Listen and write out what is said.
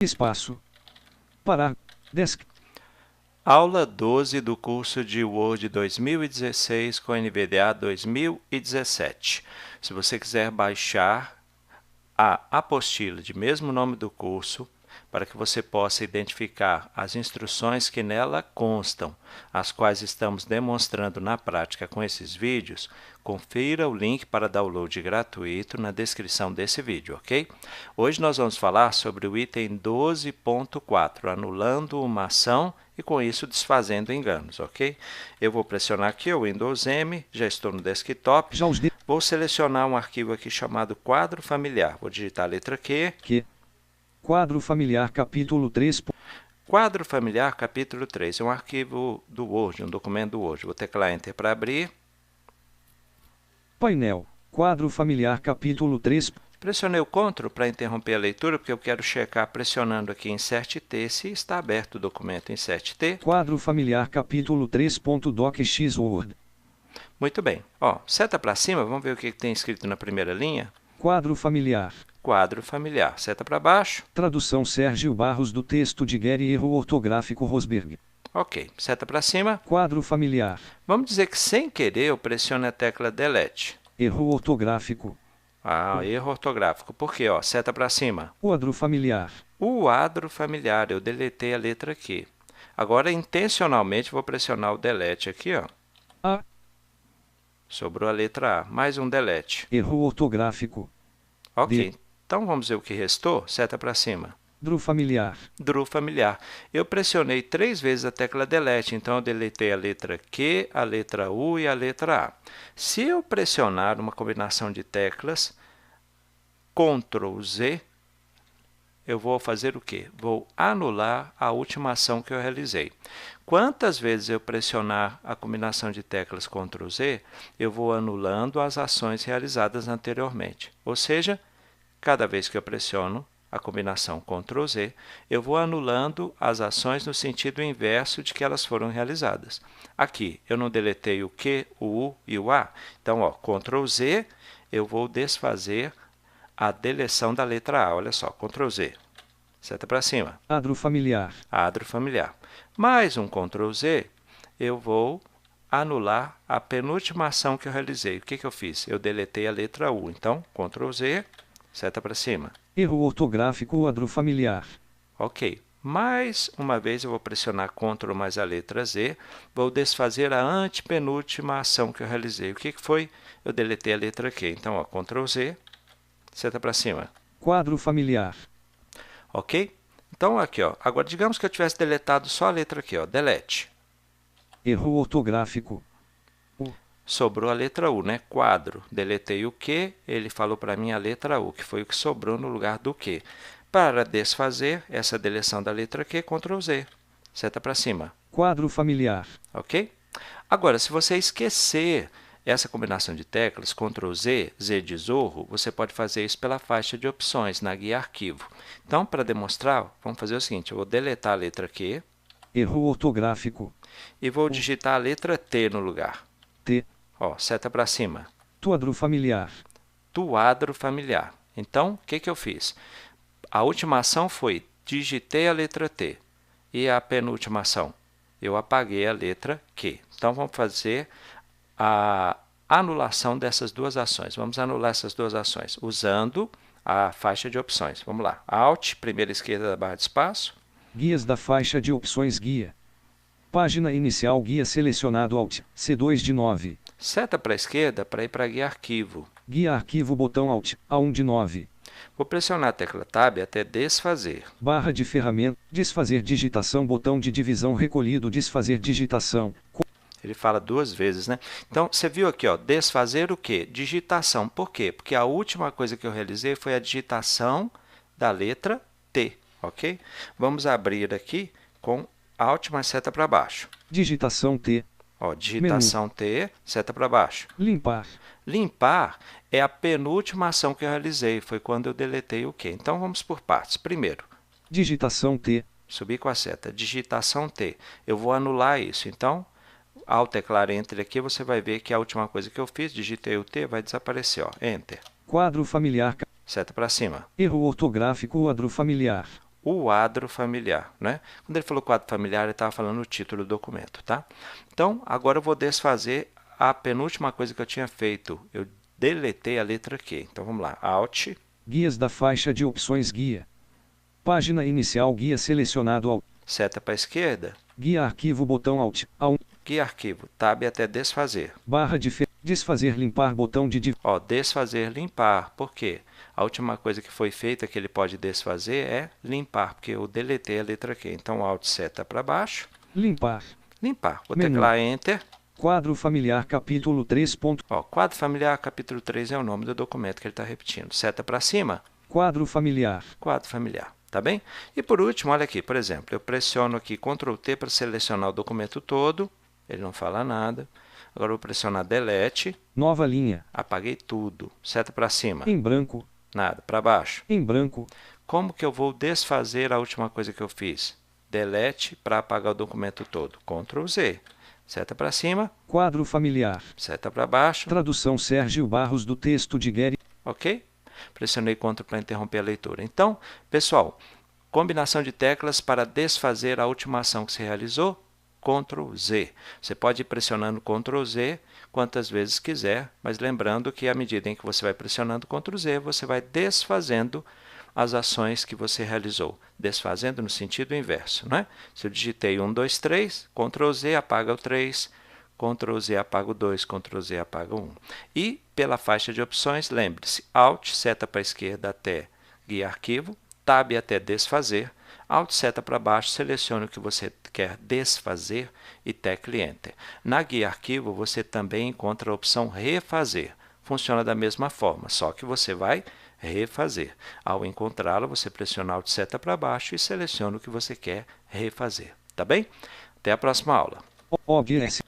Espaço. Para. Desk. Aula 12 do curso de Word 2016 com NVDA 2017. Se você quiser baixar a apostila de mesmo nome do curso, para que você possa identificar as instruções que nela constam, as quais estamos demonstrando na prática com esses vídeos, confira o link para download gratuito na descrição desse vídeo, ok? Hoje nós vamos falar sobre o item 12.4, anulando uma ação e com isso desfazendo enganos, ok? Eu vou pressionar aqui o Windows M, já estou no desktop, vou selecionar um arquivo aqui chamado quadro familiar, vou digitar a letra Q. Quadro familiar capítulo 3. Quadro familiar capítulo 3 é um arquivo do Word, um documento do Word. Vou teclar Enter para abrir. Painel. Quadro familiar capítulo 3. Pressionei o Ctrl para interromper a leitura, porque eu quero checar pressionando aqui Insert T se está aberto o documento Insert T. Quadro familiar capítulo 3.docx Word. Muito bem. Ó, seta para cima, vamos ver o que tem escrito na primeira linha. Quadro familiar. Quadro familiar. Seta para baixo. Tradução Sérgio Barros do texto de Gary, erro ortográfico Rosberg. Ok. Seta para cima. Quadro familiar. Vamos dizer que sem querer eu pressiono a tecla Delete. Erro ortográfico. Erro ortográfico. Por quê? Ó, seta para cima. Quadro familiar. Quadro familiar. Eu deletei a letra aqui. Agora, intencionalmente, vou pressionar o Delete aqui, ó. Sobrou a letra A. Mais um Delete. Erro ortográfico. Ok. Então, vamos ver o que restou. Seta para cima. Dru familiar. Dru familiar. Eu pressionei 3 vezes a tecla Delete, então eu deletei a letra Q, a letra U e a letra A. Se eu pressionar uma combinação de teclas, Ctrl Z, eu vou fazer o quê? Vou anular a última ação que eu realizei. Quantas vezes eu pressionar a combinação de teclas Ctrl Z, eu vou anulando as ações realizadas anteriormente. Ou seja, cada vez que eu pressiono a combinação Ctrl Z, eu vou anulando as ações no sentido inverso de que elas foram realizadas. Aqui, eu não deletei o Q, o U e o A. Então, ó, Ctrl Z, eu vou desfazer a deleção da letra A. Olha só, Ctrl Z. Seta para cima. Adro familiar. Adro familiar. Mais um Ctrl Z, eu vou anular a penúltima ação que eu realizei. O que eu fiz? Eu deletei a letra U. Então, Ctrl Z, seta para cima. Erro ortográfico adro familiar. Ok. Mais uma vez eu vou pressionar Ctrl mais a letra Z, vou desfazer a antepenúltima ação que eu realizei. O que foi? Eu deletei a letra Q. Então, ó, Ctrl Z, seta para cima. Quadro familiar. Ok? Então, aqui, ó. Agora, digamos que eu tivesse deletado só a letra aqui, ó, Delete. Erro ortográfico. Sobrou a letra U, né? Quadro. Deletei o Q, ele falou para mim a letra U, que foi o que sobrou no lugar do Q. Para desfazer essa deleção da letra Q, Ctrl Z. Seta para cima. Quadro familiar. Ok? Agora, se você esquecer essa combinação de teclas, Ctrl Z, Z de Zorro, você pode fazer isso pela faixa de opções, na guia Arquivo. Então, para demonstrar, vamos fazer o seguinte, eu vou deletar a letra Q. Erro ortográfico. E vou digitar a letra T no lugar. T. Ó, seta para cima. Tuadro familiar. Tuadro familiar. Então, o que eu fiz? A última ação foi, digitei a letra T. E a penúltima ação? Eu apaguei a letra Q. Então, vamos fazer a anulação dessas duas ações. Vamos anular essas duas ações usando a faixa de opções. Vamos lá. Alt, primeira esquerda da barra de espaço. Guias da faixa de opções guia. Página inicial guia selecionado Alt, C2 de 9. Seta para a esquerda para ir para a guia Arquivo. Guia Arquivo botão Alt, A1 de 9. Vou pressionar a tecla Tab até desfazer. Barra de ferramenta, desfazer digitação, botão de divisão recolhido, desfazer digitação. Ele fala 2 vezes, né? Então, você viu aqui, ó, desfazer o quê? Digitação. Por quê? Porque a última coisa que eu realizei foi a digitação da letra T, ok? Vamos abrir aqui com Alt mais seta para baixo. Digitação T. Ó, digitação Menu. T, seta para baixo. Limpar. Limpar é a penúltima ação que eu realizei, foi quando eu deletei o Q. Então, vamos por partes. Primeiro, digitação T. Subir com a seta, digitação T. Eu vou anular isso, então, ao teclar Enter aqui, você vai ver que a última coisa que eu fiz, digitei o T, vai desaparecer, ó, Enter. Quadro familiar. Seta para cima. Erro ortográfico quadro familiar. o quadro familiar, né? Quando ele falou quadro familiar, ele estava falando o título do documento, tá? Então, agora eu vou desfazer a penúltima coisa que eu tinha feito. Eu deletei a letra Q. Então, vamos lá. Alt. Guias da faixa de opções guia. Página inicial guia selecionado Alt. Seta para a esquerda. Guia arquivo botão Alt. A1. Guia arquivo. Tab até desfazer. Barra de desfazer limpar botão de Ó, desfazer limpar. Por quê? A última coisa que foi feita que ele pode desfazer é limpar, porque eu deletei a letra Q. Então, Alt seta para baixo. Limpar. Limpar. Vou Menu. teclar Enter. Quadro familiar capítulo 3. Ó, quadro familiar capítulo 3 é o nome do documento que ele está repetindo. Seta para cima. Quadro familiar. Quadro familiar. Tá bem? E por último, olha aqui, por exemplo, eu pressiono aqui Ctrl T para selecionar o documento todo. Ele não fala nada. Agora eu vou pressionar Delete. Nova linha. Apaguei tudo. Seta para cima. Em branco. Nada. Para baixo. Em branco. Como que eu vou desfazer a última coisa que eu fiz? Delete para apagar o documento todo. Ctrl Z. Seta para cima. Quadro familiar. Seta para baixo. Tradução Sérgio Barros do texto de Gary. Ok? Pressionei Ctrl para interromper a leitura. Então, pessoal, combinação de teclas para desfazer a última ação que se realizou. Ctrl Z. Você pode ir pressionando Ctrl Z quantas vezes quiser, mas lembrando que à medida em que você vai pressionando Ctrl Z, você vai desfazendo as ações que você realizou. Desfazendo no sentido inverso, né? Se eu digitei 1, 2, 3, Ctrl Z apaga o 3, Ctrl Z apaga o 2, Ctrl Z apaga o 1. E pela faixa de opções, lembre-se, Alt, seta para a esquerda até guia arquivo, Tab até desfazer, Alt, seta para baixo, selecione o que você quer desfazer e tecle Enter. Na guia arquivo, você também encontra a opção refazer. Funciona da mesma forma, só que você vai refazer. Ao encontrá-la, você pressiona Alt, seta para baixo e seleciona o que você quer refazer. Tá bem? Até a próxima aula. OBS.